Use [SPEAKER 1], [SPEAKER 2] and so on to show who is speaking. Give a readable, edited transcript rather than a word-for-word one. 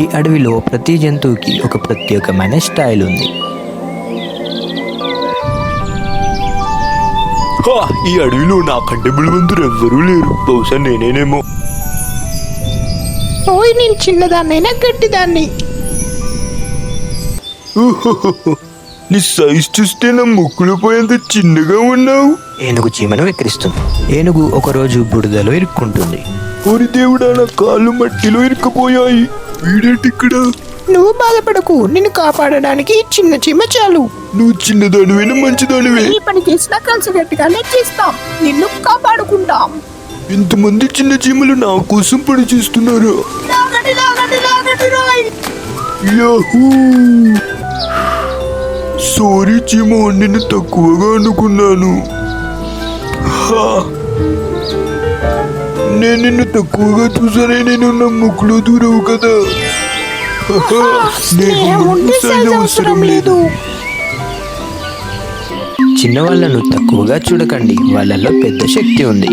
[SPEAKER 1] ఈ అడవిలో ప్రతి జంతువుకి ఒక ప్రత్యేకమైన స్టైల్ ఉంది.
[SPEAKER 2] ఈ అడవిలో నాకంటే బలవంతులు ఎవ్వరూ లేరు. బహుశా నేనేనేమో.
[SPEAKER 3] ఓయ్, నేను చిన్నదాన్నైనా గట్టిదాన్ని.
[SPEAKER 2] నీ సైజ్ చూస్తే నా ముక్కులు పోయేంత చిన్నగా ఉన్నావు.
[SPEAKER 1] ఏనుగు చీమను వెక్కిరిస్తుంది. ఏనుగు ఒకరోజు బురదలో ఇరుక్కుంటుంది.
[SPEAKER 2] ఓరి దేవుడా, నా కాళ్ళు మట్టిలో ఇరుక్కుపోయాయి. వీడేంటి ఇక్కడ?
[SPEAKER 3] నువ్వు బాధపడకు, నిన్ను కాపాడడానికి ఈ చిన్న చీమ చాలు.
[SPEAKER 2] నువ్వు చిన్నదానివైనా మంచిదానివే.
[SPEAKER 3] ఈ పని చేసినా కలిసికట్టుగానే చేస్తాం, నిన్ను కాపాడుకుంటాం.
[SPEAKER 2] ఇంతమంది చిన్న చీమలు నా కోసం పని చేస్తున్నారు.
[SPEAKER 3] లాగండి, లాగండి, లాగండి, రాయ్.
[SPEAKER 2] యాహూ! సారీ చీమ, నిన్ను తక్కువగా అనుకున్నాను. నేను నిన్ను తక్కువగా చూసానే. నేను నా ముక్కులో దూరవు కదా.
[SPEAKER 3] స్నేహం ఉంటే సైజ్ అవసరం లేదు.
[SPEAKER 1] చిన్న వాళ్ళను తక్కువగా చూడకండి, వాళ్ళలో పెద్ద శక్తి ఉంది.